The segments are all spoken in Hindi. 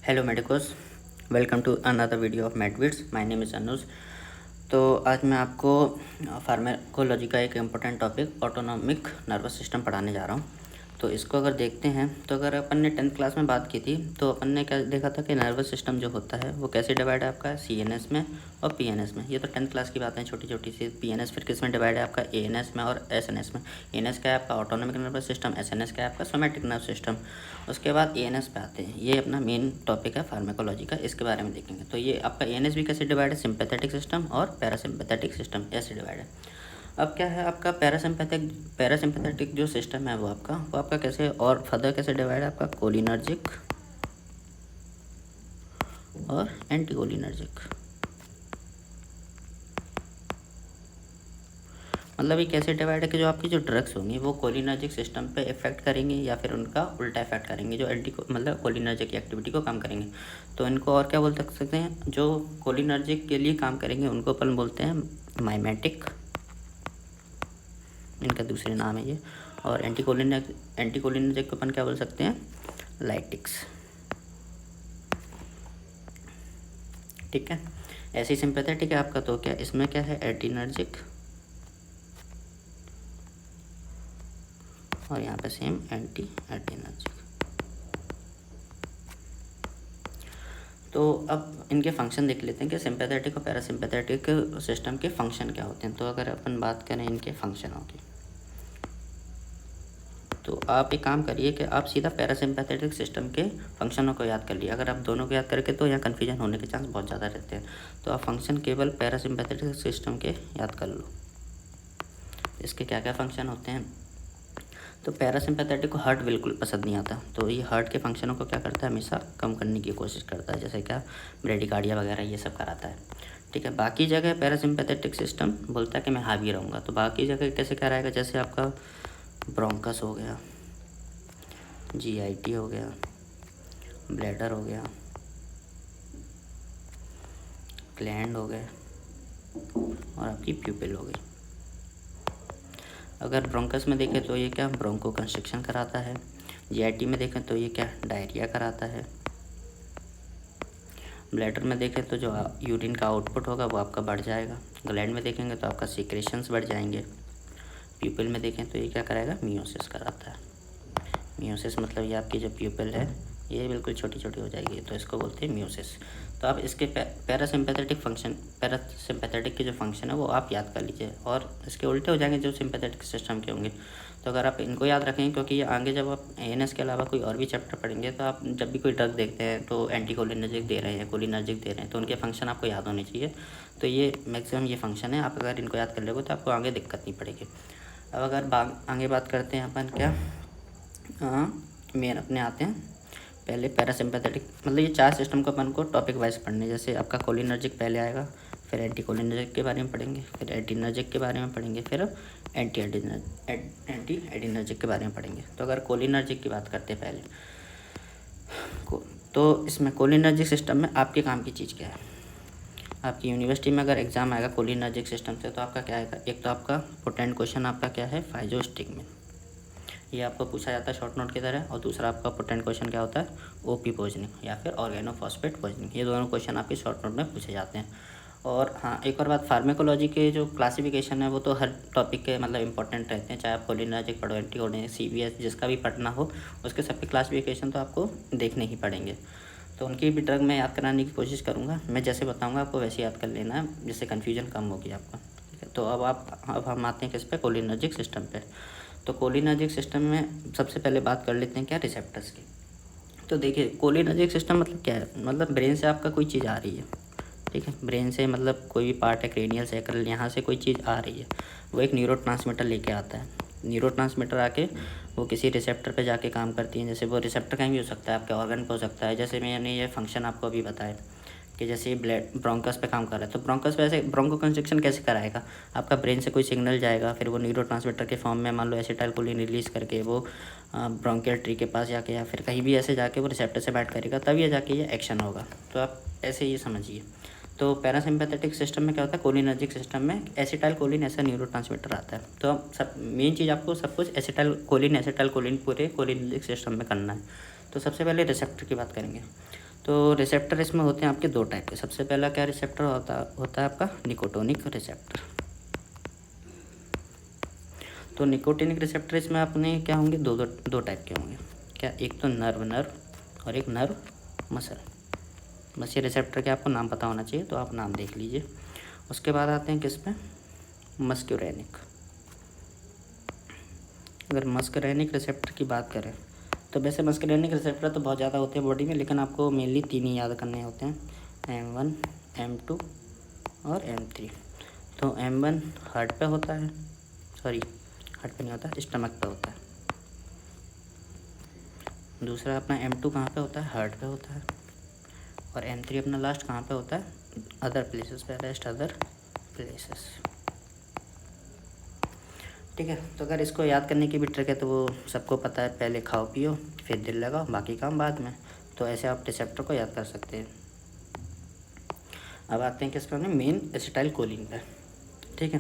Hello medicos, welcome to another video of Medwits. My name is Anuj. तो आज मैं आपको फार्माकोलॉजी का एक important topic autonomic nervous system पढ़ाने जा रहा हूँ। तो इसको अगर देखते हैं तो अगर अपन ने 10th क्लास में बात की थी तो अपन ने क्या देखा था कि नर्वस सिस्टम जो होता है वो कैसे डिवाइड है आपका CNS में और PNS में। ये तो 10th क्लास की बातें छोटी छोटी सी। PNS फिर किस में डिवाइड है आपका ANS में और SNS में। ANS क्या है आपका ऑटोनॉमिक नर्वस सिस्टम, SNS क्या है आपका सोमैटिक नर्व सिस्टम। उसके बाद ANS पे आते हैं। ये अपना मेन टॉपिक है फार्माकोलॉजी का, इसके बारे में देखेंगे। तो ये आपका ANS भी कैसे डिवाइड है, सिंपैथेटिक सिस्टम और पैरासिम्पैथेटिक सिस्टम ऐसे डिवाइड है। अब क्या है आपका पैरासिम्पैथेटिक जो सिस्टम है वो आपका कैसे और फर्दर कैसे डिवाइड है आपका कोलिनर्जिक और एंटीकोलिनर्जिक। मतलब ये कैसे डिवाइड है कि जो आपकी जो ड्रग्स होंगी वो कोलिनर्जिक सिस्टम पे इफेक्ट करेंगी या फिर उनका उल्टा इफेक्ट करेंगे, जो मतलब कोलिनर्जिक की एक्टिविटी को कम करेंगे। तो इनको और क्या बोल सकते हैं, जो कोलिनर्जिक के लिए काम करेंगे उनको अपन बोलते हैं माइमेटिक, इनका दूसरे नाम है ये। और एंटीकोलिनर्जिक को अपन क्या बोल सकते हैं, लाइटिक्स। ठीक है, ऐसे ही सिंपैथेटिक है आपका। तो क्या इसमें क्या है, एड्रीनर्जिक और यहाँ पे सेम एंटी एड्रीनर्जिक। तो अब इनके फंक्शन देख लेते हैं कि सिंपैथेटिक और पैरासिम्पैथेटिक सिस्टम के फंक्शन क्या होते हैं। तो अगर अपन बात करें इनके फंक्शनों की, तो आप एक काम करिए कि आप सीधा पैरासिम्पैथेटिक सिस्टम के फंक्शनों को याद कर लिए। अगर आप दोनों को याद करके तो यहाँ कन्फ्यूजन होने के चांस बहुत ज़्यादा रहते हैं। तो आप फंक्शन केवल पैरासिम्पैथेटिक सिस्टम के याद कर लो। इसके क्या क्या फंक्शन होते हैं। तो पैरासिम्पैथेटिक को हार्ट बिल्कुल पसंद नहीं आता, तो ये हार्ट के फंक्शनों को क्या करता है, हमेशा कम करने की कोशिश करता है, जैसे क्या ब्रेडिकार्डिया वगैरह ये सब कराता है। ठीक है, बाकी जगह पैरासिम्पैथेटिक सिस्टम बोलता है कि मैं हावी रहूँगा। तो बाकी जगह कैसे कराएगा, जैसे आपका ब्रोंकस हो गया, GIT हो गया, ब्लैडर हो गया, ग्लैंड हो गए और आपकी प्यूपिल हो गई। अगर ब्रोंकस में देखें तो ये क्या ब्रोंको कंस्ट्रिक्शन कराता है। GIT में देखें तो ये क्या डायरिया कराता है। ब्लैडर में देखें तो जो यूरिन का आउटपुट होगा वो आपका बढ़ जाएगा। ग्लैंड में देखेंगे तो आपका सीक्रेशंस बढ़ जाएंगे। प्यूपिल में देखें तो ये क्या कराएगा, मियोसिस कराता है। मियोसिस मतलब ये आपकी जो प्यूपिल है ये बिल्कुल छोटी छोटी हो जाएगी, तो इसको बोलते हैं मियोसिस। तो आप इसके पैरासिम्पैथेटिक के जो फंक्शन है वो आप याद कर लीजिए, और इसके उल्टे हो जाएंगे जो सिंपैथेटिक सिस्टम के होंगे। तो अगर आप इनको याद रखेंगे, क्योंकि ये आगे जब आप ANS के अलावा कोई और भी चैप्टर पढ़ेंगे तो आप जब भी कोई ड्रग देखते हैं तो एंटीकोलिनर्जिक दे रहे हैं, कोलिनर्जिक दे रहे हैं, तो उनके फंक्शन आपको याद होने चाहिए। तो ये मैक्सिमम ये फंक्शन है, आप अगर इनको याद कर लोगे तो आपको आगे दिक्कत नहीं पड़ेगी। अब अगर आगे बात करते हैं अपन क्या मेन अपने आते हैं पहले पैरासिम्पैथेटिक। मतलब ये 4 सिस्टम को अपन को टॉपिक वाइज पढ़ने, जैसे आपका कोलिनर्जिक पहले आएगा, फिर एंटीकोलिनर्जिक के बारे में पढ़ेंगे, फिर एड्रीनर्जिक के बारे में पढ़ेंगे, फिर एंटी एड्रीनर्जिक के बारे में पढ़ेंगे। तो अगर कोलिनर्जिक की बात करते हैं पहले तो इसमें कोलिनर्जिक सिस्टम में आपके काम की चीज़ क्या है। आपकी यूनिवर्सिटी में अगर एग्जाम आएगा कोलिनर्जिक सिस्टम से तो आपका क्या आएगा, एक तो आपका पोटेंट क्वेश्चन आपका क्या है, फाइजोस्टिग्मिन, ये आपको पूछा जाता है शॉर्ट नोट की तरह। और दूसरा आपका पोटेंट क्वेश्चन क्या होता है, OP पॉइजनिंग या फिर ऑर्गेनोफॉस्फेट पॉइजनिंग। ये दोनों क्वेश्चन आपके शॉर्ट नोट में पूछे जाते हैं। और हाँ, एक और बात, फार्माकोलॉजी के जो क्लासिफिकेशन है वो तो हर टॉपिक के मतलब इंपॉर्टेंट रहते हैं, चाहे आप कोलिनर्जिक पढ़ो, एंटीकोलिनर्जिक, CVS जिसका भी पढ़ना हो उसके सबके क्लासिफिकेशन तो आपको देखने ही पड़ेंगे। तो उनकी भी ड्रग मैं याद कराने की कोशिश करूँगा, मैं जैसे बताऊँगा आपको वैसे याद कर लेना है, जिससे कन्फ्यूजन कम होगी आपका। ठीक है, तो अब हम आते हैं किस पे, कोलिनर्जिक सिस्टम पे। तो कोलिनर्जिक सिस्टम में सबसे पहले बात कर लेते हैं क्या, रिसेप्टर्स की। तो देखिए कोलिनर्जिक सिस्टम मतलब क्या है, मतलब ब्रेन से आपका कोई चीज़ आ रही है। ठीक है, ब्रेन से मतलब कोई भी पार्ट है, क्रेनियल सैक्रल, यहाँ से कोई चीज़ आ रही है, वो एक न्यूरोट्रांसमीटर लेके आता है। न्यूरोट्रांसमीटर आके वो किसी रिसेप्टर पे जाके काम करती है। जैसे वो रिसेप्टर कहीं भी हो सकता है, आपके ऑर्गन पे हो सकता है। जैसे मैंने ये फंक्शन आपको अभी बताया कि जैसे ये ब्रोंकस पे काम कर रहा है, तो ब्रोंकस पे ऐसे ब्रोंको कंस्ट्रिक्शन कैसे कराएगा, आपका ब्रेन से कोई सिग्नल जाएगा, फिर वो न्यूरोट्रांसमीटर के फॉर्म में मान लो एसिटाइलकोलिन रिलीज़ करके वो ब्रोंकियल ट्री के पास जाके या फिर कहीं भी ऐसे जाके वो रिसेप्टर से बाइट करेगा, तब ये जाके ये एक्शन होगा। तो आप ऐसे ये समझिए। तो पैरासिम्पैथेटिक सिस्टम में क्या होता है, कोलिनर्जिक सिस्टम में एसिटाइलकोलिन ऐसा न्यूरोट्रांसमीटर आता है। तो अब सब मेन चीज़ आपको सब कुछ एसिटाइलकोलिन पूरे कोलिनर्जिक सिस्टम में करना है। तो सबसे पहले रिसेप्टर की बात करेंगे। तो रिसेप्टर इसमें होते हैं आपके दो टाइप के। सबसे पहला क्या रिसेप्टर होता है आपका निकोटोनिक रिसेप्टर। तो निकोटिनिक रिसेप्टर इसमें अपने क्या होंगे, दो टाइप के होंगे। क्या, एक तो नर्व और एक नर्व मसल। बस ये रिसेप्टर के आपको नाम पता होना चाहिए, तो आप नाम देख लीजिए। उसके बाद आते हैं किस पे, मस्क्यूरेनिक। अगर मस्क्यूरेनिक रिसेप्टर की बात करें तो वैसे मस्क्यूरेनिक रिसेप्टर तो बहुत ज़्यादा होते हैं बॉडी में, लेकिन आपको मेनली 3 ही याद करने होते हैं, M1, M2 और M3। तो M1 हार्ट पे होता है, सॉरी हार्ट पे नहीं होता, स्टमक पे होता है। दूसरा अपना M2 कहाँ पे होता है, हार्ट पे होता है। और M3 अपना लास्ट कहाँ पे होता है, अदर प्लेसेस पे, रेस्ट अदर प्लेसेस। ठीक है, तो अगर इसको याद करने की भी ट्रिक है तो वो सबको पता है, पहले खाओ पियो फिर दिल लगाओ, बाकी काम बाद में। तो ऐसे आप रिसेप्टर को याद कर सकते हैं। अब आते हैं किस पर, मेन एसिटाइल कोलिन पर। ठीक है,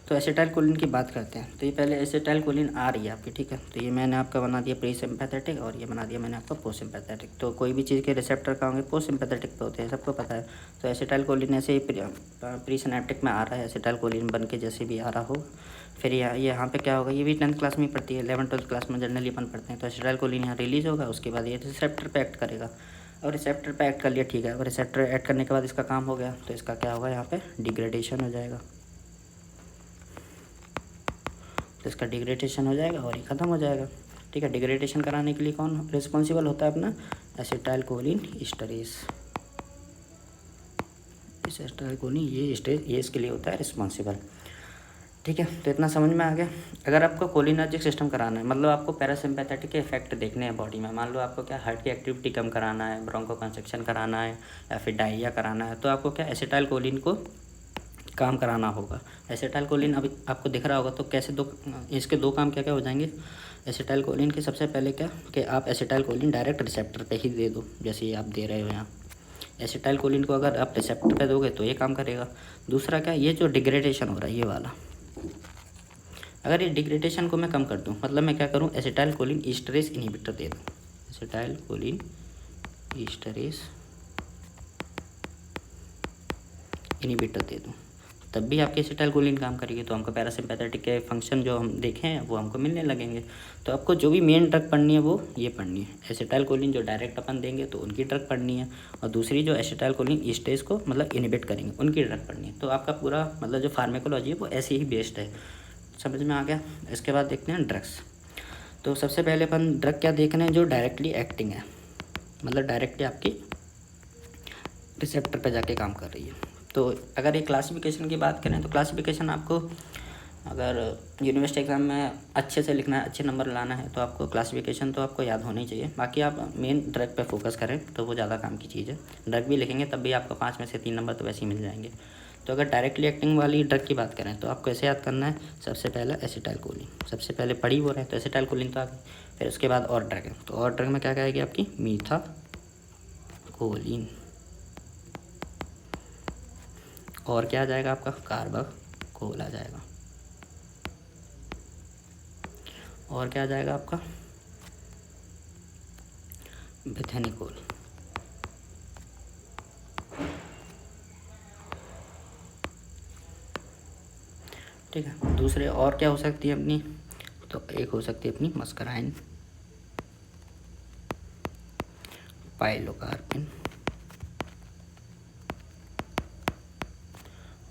तो एसिटाइल कोलिन की बात करते हैं। तो ये पहले एसिटाइल कोलिन आ रही है आपकी, ठीक है। तो ये मैंने आपका बना दिया प्री सिम्पैथेटिक और ये बना दिया मैंने आपका पोस्ट सिम्पैथेटिक। तो कोई भी चीज़ के रिसेप्टर का होंगे पोस्ट सिम्पैथेटिक पे होते हैं, सबको पता है। तो एसिटाइल कोलिन ऐसे ही प्री सिनेप्टिक में आ रहा है, एसिटाइल कोलिन बन के जैसे भी आ रहा हो। फिर यहाँ पे क्या होगा, ये भी 10th क्लास में ही पढ़ती है, 11th-12th क्लास में जनरली अपन पढ़ते हैं। तो एसिटाइल कोलिन यहाँ रिलीज़ होगा, उसके बाद ये रिसेप्टर पे एक्ट करेगा। और रिसेप्टर पे एक्ट कर लिया, ठीक है। और रिसेप्टर एक्ट करने के बाद इसका काम हो गया, तो इसका क्या होगा, यहाँ पे डिग्रेडेशन हो जाएगा। तो इसका डिग्रेडेशन हो जाएगा और ये ख़त्म हो जाएगा। ठीक है, डिग्रेडेशन कराने के लिए कौन रिस्पॉन्सिबल होता है, अपना एसिटाइल कोलिन ईस्टरेज। इस एसिटाइल कोलिन ये ईस्टरेज, ये इसके लिए होता है रिस्पॉन्सिबल। ठीक है, तो इतना समझ में आ गया। अगर आपको कोलिनर्जिक सिस्टम कराना है, मतलब आपको पैरासिम्पैथेटिक के इफेक्ट देखने हैं बॉडी में, मान लो आपको क्या हार्ट की एक्टिविटी कम कराना है, ब्रोंकोकंस्ट्रिक्शन कराना है या फिर डायरिया कराना है, तो आपको क्या एसिटाइल कोलिन को काम कराना होगा। एसिटाइल कोलिन अभी आपको दिख रहा होगा, तो कैसे इसके दो काम क्या क्या हो जाएंगे। एसिटाइल कोलिन के सबसे पहले क्या कि आप एसिटाइल कोलिन डायरेक्ट रिसेप्टर पे ही दे दो, जैसे ये आप दे रहे हो यहाँ। एसिटाइल कोलिन को अगर आप रिसेप्टर पे दोगे तो ये काम करेगा। दूसरा क्या, ये जो डिग्रेडेशन हो रहा है ये वाला, अगर ये डिग्रेडेशन को मैं कम कर दूँ, मतलब मैं क्या करूँ, एसिटाइल कोलिन ईस्टरेज इनहिबिटर दे दूँ। एसिटाइल कोलिन ईस्टरेज इनहिबिटर दे दूँ, तब भी आपके एसिटाइल कोलिन काम करेगी। तो हमको पैरासिम्पैथेटिक के फंक्शन जो हम देखे हैं वो हमको मिलने लगेंगे। तो आपको जो भी मेन ड्रग पढ़नी है वो ये पढ़नी है, एसिटाइल कोलिन जो डायरेक्ट अपन देंगे तो उनकी ड्रग पढ़नी है, और दूसरी जो एसिटाइल कोलिन ईस्टरेज को मतलब इनहिबिट करेंगे उनकी ड्रग पढ़नी है। तो आपका पूरा मतलब जो फार्मेकोलॉजी है वो ऐसे ही बेस्ड है। समझ में आ गया। इसके बाद देखते हैं ड्रग्स। तो सबसे पहले अपन ड्रग क्या देख रहे हैं, जो डायरेक्टली एक्टिंग है, मतलब डायरेक्टली आपकी रिसेप्टर पे जाके काम कर रही है। तो अगर ये क्लासिफिकेशन की बात करें तो क्लासिफिकेशन आपको अगर यूनिवर्सिटी एग्ज़ाम में अच्छे से लिखना है, अच्छे नंबर लाना है, तो आपको क्लासिफिकेशन तो आपको याद होनी चाहिए। बाकी आप मेन ड्रग पे फोकस करें तो वो ज़्यादा काम की चीज़ है। ड्रग भी लिखेंगे तब भी आपको 5 में से 3 नंबर तो वैसे ही मिल जाएंगे। तो अगर डायरेक्टली एक्टिंग वाली ड्रग की बात करें तो आपको ऐसे याद करना है, सबसे पहला एसिटाइल कोलिन, सबसे पहले पढ़ी वो रहे तो एसिटाइल कोलिन तो आ गई। फिर उसके बाद और ड्रग है, तो और ड्रग में क्या कहेगी आपकी, मीथा कोलिन। और क्या आ जाएगा आपका, कार्बाकोल आ जाएगा। और क्या आ जाएगा आपका, बेथेनिकोल। ठीक है, दूसरे और क्या हो सकती है अपनी, तो एक हो सकती है अपनी मस्कराइन, पाइलोकार्पिन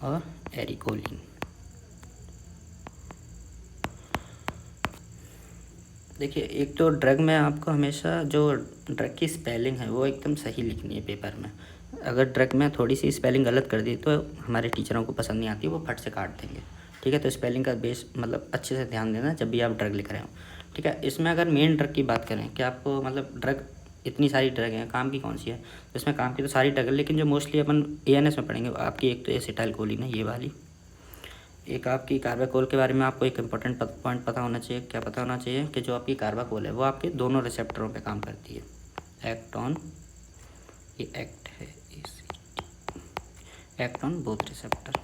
और एरिकोलिन। देखिए, एक तो ड्रग में आपको हमेशा जो ड्रग की स्पेलिंग है वो एकदम सही लिखनी है पेपर में। अगर ड्रग में थोड़ी सी स्पेलिंग गलत कर दी तो हमारे टीचरों को पसंद नहीं आती, वो फट से काट देंगे। ठीक है, तो स्पेलिंग का बेस मतलब अच्छे से ध्यान देना जब भी आप ड्रग लिख रहे हो। ठीक है, इसमें अगर मेन ड्रग की बात करें कि आपको मतलब ड्रग इतनी सारी ड्रग हैं, काम की कौन सी है, तो इसमें काम की तो सारी ड्रग है, लेकिन जो मोस्टली अपन ANS में पढ़ेंगे आपकी, एक तो एसिटाइल कोलिन है ये वाली, एक आपकी कार्बाकोल के बारे में आपको एक इम्पोर्टेंट पॉइंट पता होना चाहिए। क्या पता होना चाहिए कि जो आपकी कार्बाकोल है वो आपके दोनों रिसेप्टरों पे काम करती है। एक्ट ऑन, ये एक्ट है, act on both receptor.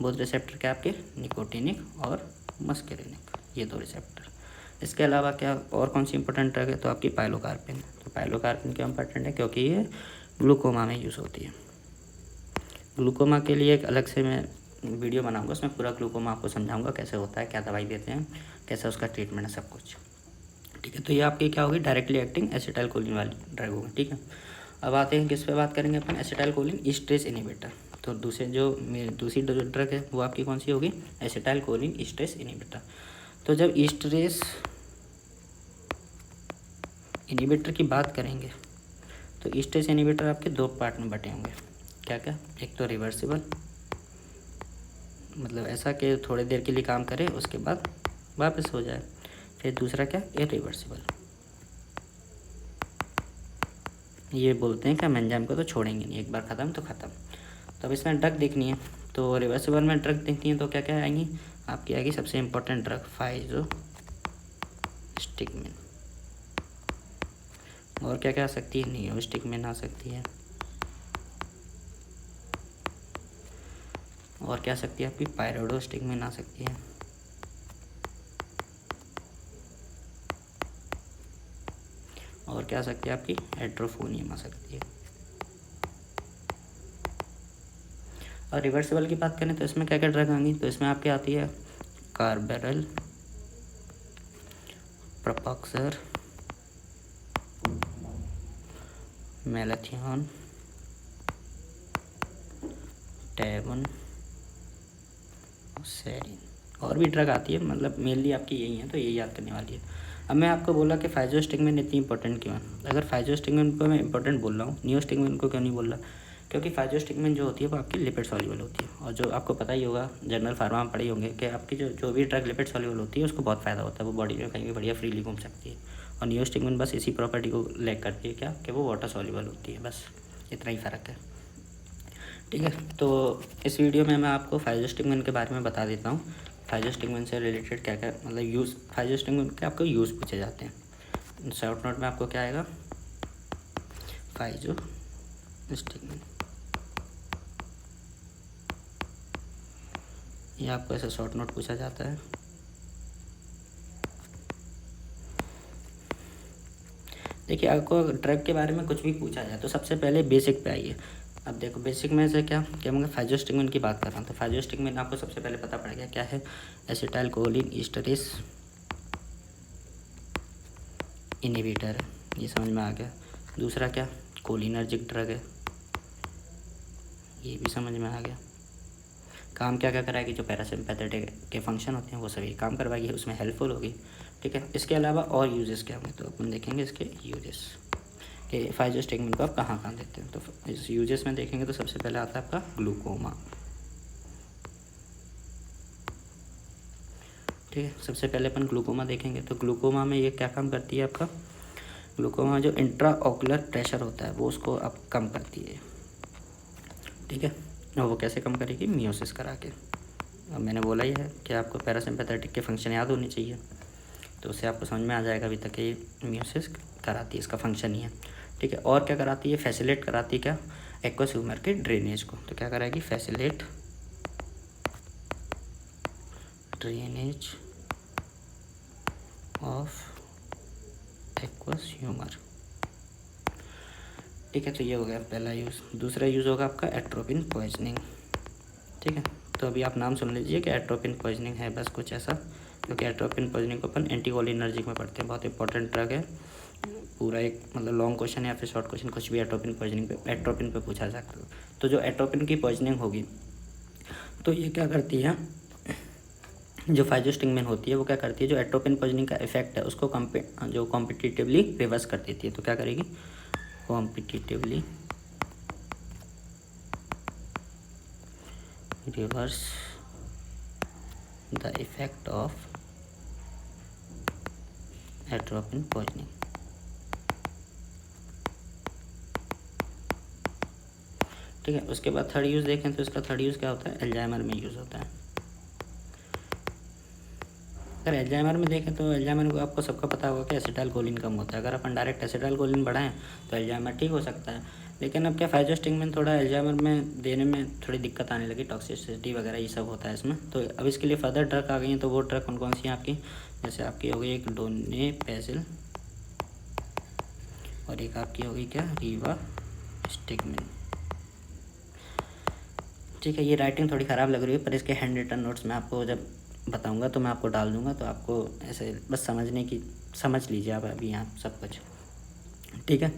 Both receptor क्या आपके, निकोटिनिक और मस्करेनिक, ये दो रिसेप्टर। इसके अलावा क्या और कौन सी इंपॉर्टेंट ड्रग है, तो आपकी पाइलोकार्पिन। तो पाइलोकार्पिन क्यों इंपॉर्टेंट है, क्योंकि ये ग्लूकोमा में यूज़ होती है। ग्लूकोमा के लिए एक अलग से मैं वीडियो बनाऊंगा, उसमें पूरा ग्लूकोमा आपको समझाऊंगा कैसे होता है, क्या दवाई देते हैं, कैसे उसका ट्रीटमेंट है, सब कुछ। ठीक है, तो ये आपकी क्या होगी, डायरेक्टली एक्टिंग एसिटाइलकोलिन वाली ड्रग होगी। ठीक है, अब आते हैं किस पे बात करेंगे अपन, एसिटाइलकोलिन ईस्ट्रेस इनहिबिटर। तो दूसरी ड्रग है वो आपकी कौन सी होगी, एसिटाइलकोलिन ईस्ट्रेस इनहिबिटर। तो जब ईस्ट्रेस इनहिबिटर की बात करेंगे तो ईस्ट्रेस इनहिबिटर आपके दो पार्ट में बटे होंगे। क्या क्या, एक तो रिवर्सिबल, मतलब ऐसा कि थोड़ी देर के लिए काम करे उसके बाद वापस हो जाए। फिर दूसरा क्या, इरिवर्सिबल, ये बोलते हैं कि हम एंजाइम को तो छोड़ेंगे नहीं, एक बार ख़त्म तो ख़त्म। तो अब इसमें ड्रग देखनी है, तो रिवर्सिबल में ड्रग देखनी है तो क्या क्या आएंगी आपकी, आएगी सबसे इम्पोर्टेंट ड्रग फाइजोस्टिगमिन। और क्या क्या आ सकती है, नियोस्टिगमिन आ सकती है, और क्या आ सकती है आपकी, पायरोडोस्टिगमिन आ सकती है, और क्या आ सकती है आपकी, एट्रोफोनियम आ सकती है। और रिवर्सिबल की बात करें तो इसमें क्या क्या ड्रग आएंगी, तो इसमें आपकी आती है कार्बेरल, प्रोपाक्सर, मैलेथियन, टेवन, सेरिन, और भी ड्रग आती है, मतलब मेनली आपकी यही है, तो यही याद करने वाली है। अब मैं आपको बोला कि फाइजोस्टिगमिन इतनी इंपॉर्टेंट क्यों है। अगर फाइजोस्टिगमिन को मैं इंपॉर्टेंट बोल रहा हूँ, नियोस्टिगमिन को क्यों नहीं बोल रहा, क्योंकि फाइजोस्टिगमिन जो होती है वो आपकी लिपिड सॉल्युबल होती है। और जो आपको पता ही होगा, जनरल फार्मा में पढ़े होंगे कि आपकी जो भी ड्रग लिपिड सॉल्युबल होती है उसको बहुत फ़ायदा होता है, वो बॉडी में कहीं भी बढ़िया फ्रीली घूम सकती है। और नियोस्टिगमिन बस इसी प्रॉपर्टी को लैक करती है, क्या कि वो वाटर सॉल्युबल होती है, बस इतना ही फ़र्क है। ठीक है, तो इस वीडियो में मैं आपको फाइजोस्टिगमिन के बारे में बता देता हूँ, फाइजोस्टिगमिन से रिलेटेड क्या क्या, मतलब यूज़, फाइजोस्टिगमिन के आपको यूज़ पूछे जाते हैं। शॉर्ट नोट में आपको क्या आएगा, फाइजोस्टिगमिन, ये आपको ऐसा शॉर्ट नोट पूछा जाता है। देखिए, आपको ड्रग के बारे में कुछ भी पूछा जाए तो सबसे पहले बेसिक पे आइए। अब देखो बेसिक में से क्या क्या मैं फाइजोस्टिगमिन की बात कर रहा हूँ, तो फाइजोस्टिगमिन आपको सबसे पहले पता पड़ेगा क्या है, एसिटाइलकोलिन ईस्टरेस इनहिबिटर है, ये समझ में आ गया। दूसरा क्या, कोलिनर्जिक ड्रग है, ये भी समझ में आ गया। काम क्या क्या कराएगी, जो पैरासिम्पैथेटिक के फंक्शन होते हैं वो सभी काम करवाएगी, उसमें हेल्पफुल होगी। ठीक है, इसके अलावा और यूजेस क्या होंगे, तो अपन देखेंगे इसके यूजेस कि फाइजोस्टिगमिन को आप कहाँ कहाँ देते हैं। तो इस यूजेस में देखेंगे तो सबसे पहले आता है आपका ग्लूकोमा। ठीक है, सबसे पहले अपन ग्लूकोमा देखेंगे, तो ग्लूकोमा में ये क्या काम करती है आपका, ग्लूकोमा जो इंट्रा ऑकुलर प्रेशर होता है वो उसको अब कम करती है। ठीक है, और वो कैसे कम करेगी, मियोसिस करा के। अब मैंने बोला ही है कि आपको पैरासिम्पैथेटिक के फंक्शन याद होने चाहिए, तो उससे आपको समझ में आ जाएगा अभी तक ये मियोसिस कराती है, इसका फंक्शन ही है। ठीक है, और क्या कराती है, फैसिलेट कराती है क्या, एक्वस ह्यूमर के ड्रेनेज को। तो क्या कराएगी, facilitate drainage of aqueous humour. ठीक है, तो ये हो गया पहला यूज़। दूसरा यूज़ होगा आपका एट्रोपिन पॉइजनिंग। ठीक है, तो अभी आप नाम सुन लीजिए कि एट्रोपिन पॉइजनिंग है, बस कुछ ऐसा, क्योंकि एट्रोपिन पॉइजनिंग को अपन एंटीकोलिनर्जिक में पढ़ते हैं, बहुत इंपॉर्टेंट ड्रग है। पूरा एक मतलब लॉन्ग क्वेश्चन या फिर शॉर्ट क्वेश्चन कुछ भी एट्रोपिन पॉइजनिंग पे, एट्रोपिन पे पूछा सकता है। तो जो एट्रोपिन की पॉइजनिंग होगी तो ये क्या करती है, जो फाइजोस्टिगमिन होती है वो क्या करती है, जो एट्रोपिन पॉइजनिंग का इफेक्ट है उसको जो कॉम्पिटिटिवली रिवर्स कर देती है। तो क्या करेगी, competitively reverse the effect of atropine poisoning. ठीक है, उसके बाद थर्ड यूज़ देखें तो इसका थर्ड यूज़ क्या होता है, एल्जाइमर में यूज़ होता है। अगर एल्जाइमर में देखें तो एल्जाइमर को आपको सबका पता होगा कि एसिटाइलकोलिन कम होता है। अगर अपन डायरेक्ट एसिटाइलकोलिन बढ़ाएं तो एल्जाइमर ठीक हो सकता है, लेकिन अब क्या फाइजोस्टिगमिन थोड़ा एल्जाइमर में देने में थोड़ी दिक्कत आने लगी, टॉक्सिसिटी वगैरह ये सब होता है इसमें। तो अब इसके लिए फर्दर ड्रग आ गई हैं, तो वो ड्रग कौन कौन सी हैं आपकी, जैसे आपकी हो गई एक डोने पेसिल और एक आपकी हो गई क्या, रीवा स्टिगमिन। ठीक है, ये राइटिंग थोड़ी ख़राब लग रही है, पर इसके हैंड रिटन नोट्स मैं आपको जब बताऊंगा तो मैं आपको डाल दूंगा, तो आपको ऐसे बस समझ लीजिए आप अभी यहाँ सब कुछ। ठीक है,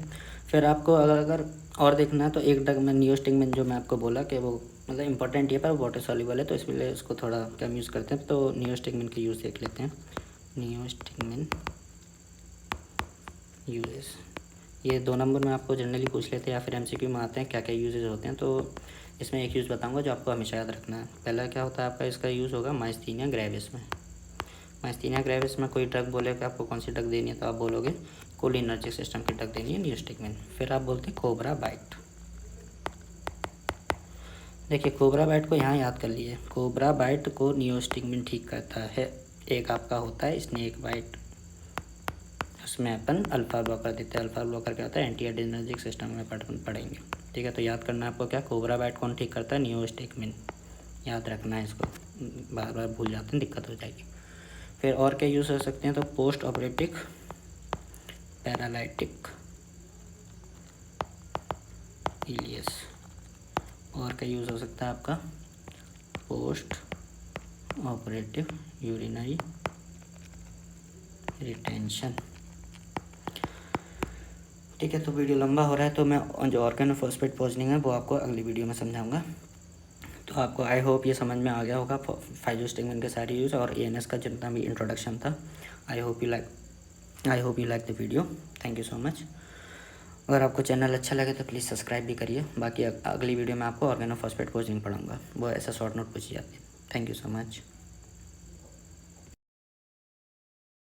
फिर आपको अगर और देखना है तो एक ड्रग में नियोस्टिगमिन जो मैं आपको बोला कि वो मतलब इंपॉर्टेंट है, पर वाटर सॉल्युबल है, तो इसलिए उसको थोड़ा कम यूज़ करते हैं। तो नियोस्टिगमिन के यूज़ देख लेते हैं। नियोस्टिगमिन यूजेस, ये 2 नंबर में आपको जनरली पूछ लेते हैं या फिर एमसीक्यू में आते हैं क्या क्या यूजेज होते हैं। तो इसमें एक यूज़ बताऊंगा जो आपको हमेशा याद रखना है। पहला क्या होता है आपका, इसका यूज़ होगा माइस्थीनिया ग्रेविस में। माइस्थीनिया ग्रेविस में कोई ड्रग बोले कि आपको कौन सी ड्रग देनी है, तो आप बोलोगे कोलिनर्जिक सिस्टम की ड्रग देनी है, नियोस्टिगमिन। फिर आप बोलते हैं कोबरा बाइट। देखिए कोबरा बाइट को यहाँ याद कर लिए, कोबरा बाइट को नियोस्टिगमिन ठीक करता है। एक आपका होता है स्नेक बाइट, उसमें अपन अल्फा ब्लॉकर देते हैं। अल्फा ब्लॉकर क्या होता है, एंटी एड्रेनर्जिक सिस्टम में पढ़ेंगे। ठीक है, तो याद करना है आपको क्या, कोबरा बाइट कौन ठीक करता है, नियोस्टिगमिन। याद रखना है इसको, बार बार भूल जाते हैं दिक्कत हो जाएगी। फिर और क्या यूज़ हो सकते हैं, तो पोस्ट ऑपरेटिव पैरालाइटिक इलियस। और क्या यूज़ हो सकता है आपका, पोस्ट ऑपरेटिव यूरिनरी रिटेंशन। ठीक है, तो वीडियो लंबा हो रहा है, तो मैं जो ऑर्गेनोफॉस्फेट पॉइजनिंग है वो आपको अगली वीडियो में समझाऊंगा। तो आपको आई होप ये समझ में आ गया होगा फाइजोस्टिगमिन के सारे यूज़ और एएनएस का जितना भी इंट्रोडक्शन था। I hope you like the video. Thank you so much. अगर आपको चैनल अच्छा लगे तो प्लीज़ सब्सक्राइब भी करिए। बाकी अगली वीडियो में आपको ऑर्गेनोफॉस्फेट पॉइजनिंग पढ़ाऊँगा, वो ऐसा शॉर्ट नोट पूछी जाती है। Thank you so much.